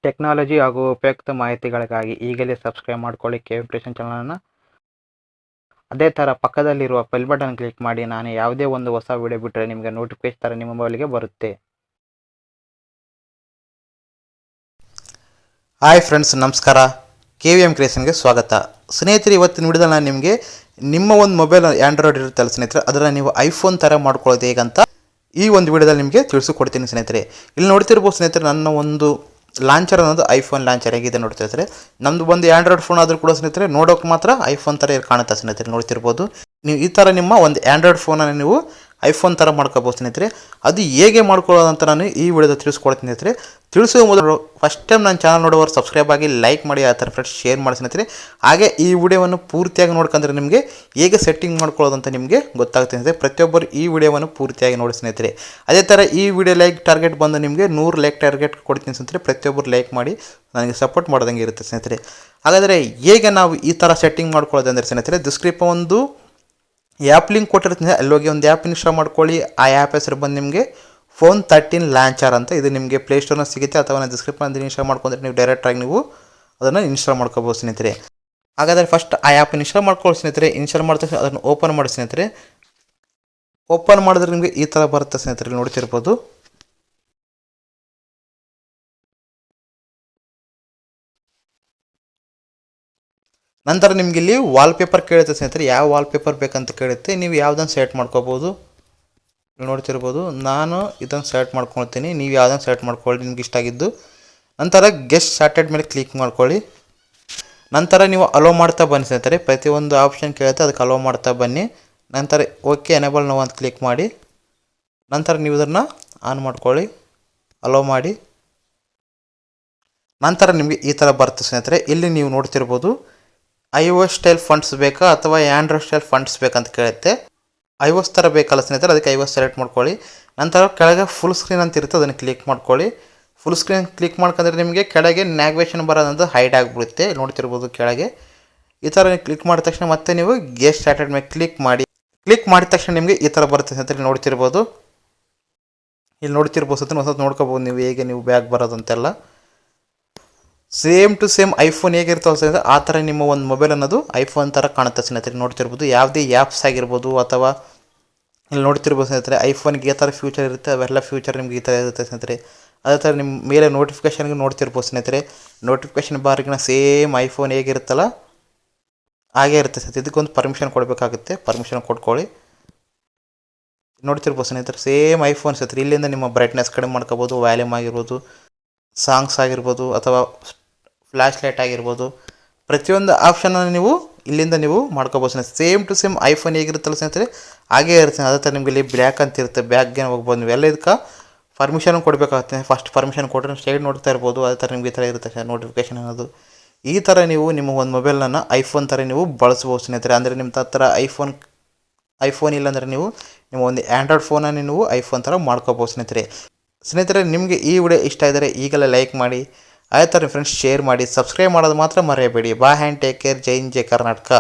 Technology ಹಾಗೂ ಉಪಯುಕ್ತ ಮಾಹಿತಿಗಳಿಗಾಗಿ ಈಗಲೇ ಸಬ್ಸ್ಕ್ರೈಬ್ ಮಾಡ್ಕೊಳ್ಳಿ KVCreation ಚಾನಲನ್ನು. ಅದೇ ಥರ ಪಕ್ಕದಲ್ಲಿರುವ ಬೆಲ್ ಬಟನ್ ಕ್ಲಿಕ್ ಮಾಡಿ. ನಾನು ಯಾವುದೇ ಒಂದು ಹೊಸ ವಿಡಿಯೋ ಬಿಟ್ಟರೆ ನಿಮಗೆ ನೋಟಿಫಿಕೇಶನ್ ಥರ ನಿಮ್ಮ ಮೊಬೈಲ್ಗೆ ಬರುತ್ತೆ. ಹಾಯ್ ಫ್ರೆಂಡ್ಸ್, ನಮಸ್ಕಾರ. KVM ಕ್ರಿಯೇಷನ್ಗೆ ಸ್ವಾಗತ. ಸ್ನೇಹಿತರೆ, ಇವತ್ತಿನ ವಿಡಿಯೋದಲ್ಲಿ ನಾನು ನಿಮಗೆ ನಿಮ್ಮ ಒಂದು ಮೊಬೈಲ್ ಆ್ಯಂಡ್ರಾಯ್ಡ್ ಇರುತ್ತಲ್ಲ ಸ್ನೇಹಿತರೆ, ಅದನ್ನು ನೀವು ಐಫೋನ್ ಥರ ಮಾಡ್ಕೊಳ್ಳೋದು ಹೇಗಂತ ಈ ಒಂದು ವಿಡಿಯೋದಲ್ಲಿ ನಿಮಗೆ ತಿಳಿಸಿಕೊಡ್ತೀನಿ ಸ್ನೇಹಿತರೆ. ಇಲ್ಲಿ ನೋಡ್ತಿರ್ಬೋದು ಸ್ನೇಹಿತರೆ, ನನ್ನ ಒಂದು ಲಾಂಚರ್ ಅನ್ನೋದು ಐಫೋನ್ ಲಾಂಚರ್ ಆಗಿದೆ ನೋಡ್ತಿರ್ತಾರೆ. ನಮ್ಮದು ಒಂದು ಆ್ಯಂಡ್ರಾಯ್ಡ್ ಫೋನ್ ಆದರೂ ಕೂಡ ಸ್ನೇಹಿತರೆ ನೋಡೋಕೆ ಮಾತ್ರ ಐಫೋನ್ ಥರ ಕಾಣುತ್ತೆ ಸ್ನೇಹಿತರೆ. ನೋಡ್ತಿರ್ಬೋದು ನೀವು ಈ ಥರ ನಿಮ್ಮ ಒಂದು ಆ್ಯಂಡ್ರಾಯ್ಡ್ ಫೋನನ್ನು ನೀವು ಐಫೋನ್ ಥರ ಮಾಡ್ಕೋಬೋದು ಸ್ನೇಹಿತರೆ. ಅದು ಹೇಗೆ ಮಾಡ್ಕೊಳ್ಳೋದಂತ ನಾನು ಈ ವಿಡಿಯೋದಲ್ಲಿ ತಿಳಿಸ್ಕೊಡ್ತೀನಿ ಸ್ನೇಹಿತರೆ. ತಿಳಿಸುವ ಮೊದಲು ಫಸ್ಟ್ ಟೈಮ್ ನನ್ನ ಚಾನಲ್ ನೋಡೋರು ಸಬ್ಸ್ಕ್ರೈಬ್ ಆಗಿ ಲೈಕ್ ಮಾಡಿ, ಆ ಥರ ಫ್ರೆಂಡ್ಸ್ ಶೇರ್ ಮಾಡಿ ಸ್ನೇಹಿತರೆ. ಹಾಗೆ ಈ ವಿಡಿಯೋವನ್ನು ಪೂರ್ತಿಯಾಗಿ ನೋಡ್ಕೊಂಡ್ರೆ ನಿಮಗೆ ಹೇಗೆ ಸೆಟ್ಟಿಂಗ್ ಮಾಡ್ಕೊಳ್ಳೋದಂತ ನಿಮಗೆ ಗೊತ್ತಾಗುತ್ತೆ ಸ್ನೇಹಿತರೆ. ಪ್ರತಿಯೊಬ್ಬರು ಈ ವಿಡಿಯೋವನ್ನು ಪೂರ್ತಿಯಾಗಿ ನೋಡಿ ಸ್ನೇಹಿತರೆ. ಅದೇ ಥರ ಈ ವಿಡಿಯೋ ಲೈಕ್ ಟಾರ್ಗೆಟ್ ಬಂದು ನಿಮಗೆ 100 ಲೈಕ್ ಟಾರ್ಗೆಟ್ ಕೊಡ್ತೀನಿ ಸ್ನೇಹಿತರೆ. ಪ್ರತಿಯೊಬ್ಬರು ಲೈಕ್ ಮಾಡಿ ನನಗೆ ಸಪೋರ್ಟ್ ಮಾಡೋದಂಗೆ ಇರುತ್ತೆ ಸ್ನೇಹಿತರೆ. ಹಾಗಾದರೆ ಹೇಗೆ ನಾವು ಈ ಥರ ಸೆಟ್ಟಿಂಗ್ ಮಾಡ್ಕೊಳ್ಳೋದಂದರೆ ಸ್ನೇಹಿತರೆ, ಡಿಸ್ಕ್ರಿಪ್ಷನ್ ಒಂದು ಆ್ಯಪ್ ಲಿಂಕ್ ಕೊಟ್ಟಿರ್ತೀನಿ, ಅಲ್ಲಿ ಹೋಗಿ ಒಂದು ಆ್ಯಪ್ ಇನ್ಸ್ಟಾಲ್ ಮಾಡ್ಕೊಳ್ಳಿ. ಆ ಆ್ಯಪ್ ಹೆಸರು ಬಂದು ನಿಮಗೆ ಫೋನ್ 13 ಲಾಂಚರ್ ಅಂತ. ಇದು ನಿಮಗೆ ಪ್ಲೇಸ್ಟೋರ್ನ ಸಿಗುತ್ತೆ, ಅಥವಾ ಡಿಸ್ಕ್ರಿಪ್ಷನ್ ಇನ್ಸ್ಟಾಲ್ ಮಾಡ್ಕೊಂಡ್ರೆ ನೀವು ಡೈರೆಕ್ಟಾಗಿ ನೀವು ಅದನ್ನು ಇನ್ಸ್ಟಾಲ್ ಮಾಡ್ಕೋಬೋದು ಸ್ನೇಹಿತರೆ. ಹಾಗಾದರೆ ಫಸ್ಟ್ ಆ ಆ್ಯಪ್ ಇನ್ಸ್ಟಾಲ್ ಮಾಡ್ಕೊಳ್ಳಿ ಸ್ನೇಹಿತರೆ. ಇನ್ಸ್ಟಾಲ್ ಮಾಡಿದ ತಕ್ಷಣ ಅದನ್ನು ಓಪನ್ ಮಾಡಿ ಸ್ನೇಹಿತರೆ. ಓಪನ್ ಮಾಡಿದ್ರೆ ನಿಮಗೆ ಈ ಥರ ಬರುತ್ತೆ ಸ್ನೇಹಿತರೆ, ನೋಡ್ತಿರ್ಬೋದು. ನಂತರ ನಿಮಗೆ ಇಲ್ಲಿ ವಾಲ್ಪೇಪರ್ ಕೇಳುತ್ತೆ ಸ್ನೇಹಿತರೆ. ಯಾವ ವಾಲ್ಪೇಪರ್ ಬೇಕಂತ ಕೇಳುತ್ತೆ, ನೀವು ಯಾವುದನ್ನು ಸೆಲೆಕ್ಟ್ ಮಾಡ್ಕೋಬೋದು. ನೋಡ್ತಿರ್ಬೋದು, ನಾನು ಇದನ್ನು ಸೆಲೆಕ್ಟ್ ಮಾಡ್ಕೊಳ್ತೀನಿ. ನೀವು ಯಾವುದನ್ನು ಸೆಲೆಕ್ಟ್ ಮಾಡ್ಕೊಳ್ಳಿ ನಿಮ್ಗೆ ಇಷ್ಟ ಆಗಿದ್ದು. ನಂತರ ಗೆಸ್ಟ್ ಸ್ಟಾರ್ಟೆಡ್ ಮೇಲೆ ಕ್ಲಿಕ್ ಮಾಡ್ಕೊಳ್ಳಿ. ನಂತರ ನೀವು ಅಲೋ ಮಾಡ್ತಾ ಬನ್ನಿ ಸ್ನೇಹಿತರೆ. ಪ್ರತಿಯೊಂದು ಆಪ್ಷನ್ ಕೇಳುತ್ತೆ, ಅದಕ್ಕೆ ಅಲೋ ಮಾಡ್ತಾ ಬನ್ನಿ. ನಂತರ ಓಕೆ ಎನೇಬಲ್ ನೋ ಅಂತ ಕ್ಲಿಕ್ ಮಾಡಿ. ನಂತರ ನೀವು ಇದನ್ನು ಆನ್ ಮಾಡ್ಕೊಳ್ಳಿ, ಅಲೋ ಮಾಡಿ. ನಂತರ ನಿಮಗೆ ಈ ಥರ ಬರುತ್ತೆ ಸ್ನೇಹಿತರೆ. ಇಲ್ಲಿ ನೀವು ನೋಡ್ತಿರ್ಬೋದು, iOS ಸ್ಟೈಲ್ ಫಂಡ್ಸ್ ಬೇಕಾ ಅಥವಾ ಆ್ಯಂಡ್ರಾಯ್ಡ್ ಸ್ಟೈಲ್ ಫಂಡ್ಸ್ ಬೇಕಂತ ಕೇಳುತ್ತೆ. iOS ಥರ ಬೇಕಲ್ಲ ಸ್ನೇಹಿತರೆ, ಅದಕ್ಕೆ iOS ಸೆಲೆಕ್ಟ್ ಮಾಡ್ಕೊಳ್ಳಿ. ನಂತರ ಕೆಳಗೆ ಫುಲ್ ಸ್ಕ್ರೀನ್ ಅಂತ ಇರುತ್ತೆ, ಅದನ್ನು ಕ್ಲಿಕ್ ಮಾಡ್ಕೊಳ್ಳಿ. ಫುಲ್ ಸ್ಕ್ರೀನ್ ಕ್ಲಿಕ್ ಮಾಡ್ಕೊಂಡ್ರೆ ನಿಮಗೆ ಕೆಳಗೆ ನ್ಯಾವಿಗೇಷನ್ ಬರೋದಂತ ಹೈಡ್ ಆಗಿಬಿಡುತ್ತೆ. ನೋಡ್ತಿರ್ಬೋದು ಕೆಳಗೆ ಈ ಥರ ಕ್ಲಿಕ್ ಮಾಡಿದ ತಕ್ಷಣ ಮತ್ತೆ ನೀವು ಗೆಸ್ಟ್ ಸ್ಟಾರ್ಟೆಡ್ ಮೇಲೆ ಕ್ಲಿಕ್ ಮಾಡಿ. ಕ್ಲಿಕ್ ಮಾಡಿದ ತಕ್ಷಣ ನಿಮಗೆ ಈ ಥರ ಬರುತ್ತೆ ಸ್ನೇಹಿತರೆ. ನೋಡ್ತಿರ್ಬೋದು, ಇಲ್ಲಿ ನೋಡ್ತಿರ್ಬೋದು ಸ್ನೇಹಿತರೆ. ಒಂದ್ಸತಿ ನೋಡ್ಕೋಬೋದು ನೀವು ಹೇಗೆ ನೀವು ಬ್ಯಾಗ್ ಬರೋದಂತೆಲ್ಲ. ಸೇಮ್ ಟು ಸೇಮ್ ಐಫೋನ್ ಹೇಗಿರ್ತಾವೆ ಸ್ನೇಹಿತರೆ, ಆ ಥರ ನಿಮ್ಮ ಒಂದು ಮೊಬೈಲ್ ಅನ್ನೋದು ಐಫೋನ್ ಥರ ಕಾಣುತ್ತೆ ಸ್ನೇಹಿತರೆ. ನೋಡ್ತಿರ್ಬೋದು, ಯಾವುದೇ ಆ್ಯಪ್ಸ್ ಆಗಿರ್ಬೋದು ಅಥವಾ ಇಲ್ಲಿ ನೋಡ್ತಿರ್ಬೋದು ಸ್ನೇಹಿತರೆ, ಐಫೋನ್ಗೆ ಈ ಥರ ಫ್ಯೂಚರ್ ಇರುತ್ತೆ, ಅವೆಲ್ಲ ಫ್ಯೂಚರ್ ನಿಮ್ಗೆ ಈ ಥರ ಇರುತ್ತೆ ಸ್ನೇಹಿತರೆ. ಅದೇ ಥರ ನಿಮ್ಮ ಮೇಲೆ ನೋಟಿಫಿಕೇಷನ್ಗೆ ನೋಡ್ತಿರ್ಬೋದು ಸ್ನೇಹಿತರೆ. ನೋಟಿಫಿಕೇಷನ್ ಬಾರ್ಗಿನ ಸೇಮ್ ಐಫೋನ್ ಹೇಗಿರುತ್ತಲ್ಲ ಹಾಗೇ ಇರುತ್ತೆ ಸ್ನೇಹಿತರೆ. ಇದಕ್ಕೊಂದು ಪರ್ಮಿಷನ್ ಕೊಡಬೇಕಾಗುತ್ತೆ, ಪರ್ಮಿಷನ್ ಕೊಟ್ಕೊಳ್ಳಿ. ನೋಡ್ತಿರ್ಬೋದು ಸ್ನೇಹಿತರೆ, ಸೇಮ್ ಐಫೋನ್ ಸ್ನೇಹಿತರೆ. ಇಲ್ಲಿಂದ ನಿಮ್ಮ ಬ್ರೈಟ್ನೆಸ್ ಕಡಿಮೆ ಮಾಡ್ಕೋಬೋದು, ವ್ಯಾಲ್ಯೂಮ್ ಆಗಿರ್ಬೋದು, ಸಾಂಗ್ಸ್ ಆಗಿರ್ಬೋದು, ಅಥವಾ ಫ್ಲ್ಯಾಶ್ ಲೈಟ್ ಆಗಿರ್ಬೋದು, ಪ್ರತಿಯೊಂದು ಆಪ್ಷನನ್ನು ನೀವು ಇಲ್ಲಿಂದ ನೀವು ಮಾಡ್ಕೋಬೋದು ಸ್ನೇಹಿತರೆ. ಸೇಮ್ ಟು ಸೇಮ್ ಐಫೋನ್ ಹೇಗಿರುತ್ತಲ್ಲ ಸ್ನೇಹಿತರೆ ಹಾಗೇ ಇರುತ್ತೆ. ಅದೇ ಥರ ನಿಮಗೆ ಇಲ್ಲಿ ಬ್ಲ್ಯಾಕ್ ಅಂತ ಇರುತ್ತೆ, ಬ್ಯಾಗ್ಗೆ ಹೋಗ್ಬೋದು. ನೀವೆಲ್ಲ ಇದಕ್ಕೆ ಪರ್ಮಿಷನ್ ಕೊಡಬೇಕಾಗುತ್ತೆ. ಫಸ್ಟ್ ಪರ್ಮಿಷನ್ ಕೊಟ್ಟರೆ ಸ್ಟೇಟ್ ನೋಡ್ತಾ ಇರ್ಬೋದು. ಅದೇ ಥರ ನಿಮ್ಗೆ ಈ ಥರ ಇರುತ್ತೆ ನೋಟಿಫಿಕೇಷನ್ ಅನ್ನೋದು. ಈ ಥರ ನೀವು ನಿಮ್ಮ ಒಂದು ಮೊಬೈಲನ್ನು ಐಫೋನ್ ಥರ ನೀವು ಬಳಸ್ಬೋದು ಸ್ನೇಹಿತರೆ. ಅಂದರೆ ನಿಮ್ಮ ಹತ್ರ ಐಫೋನ್ ಇಲ್ಲಾಂದರೆ ನೀವು ನಿಮ್ಮ ಒಂದು ಆ್ಯಂಡ್ರಾಯ್ಡ್ ಫೋನನ್ನು ನೀವು ಐಫೋನ್ ಥರ ಮಾಡ್ಕೋಬೋದು ಸ್ನೇಹಿತರೆ. ನಿಮಗೆ ಈ ವಿಡಿಯೋ ಇಷ್ಟ ಇದ್ದರೆ ಈಗಲೇ ಲೈಕ್ ಮಾಡಿ, ಅದೇ ಥರ ಫ್ರೆಂಡ್ಸ್ ಶೇರ್ ಮಾಡಿ, ಸಬ್ಸ್ಕ್ರೈಬ್ ಮಾಡೋದು ಮಾತ್ರ ಮರೆಯಬೇಡಿ. ಬಾಯ್ ಹ್ಯಾಂಡ್ ಟೇಕ್ ಕೇರ್. ಜೈ ಹಿಂದ್, ಜೈ ಕರ್ನಾಟಕ.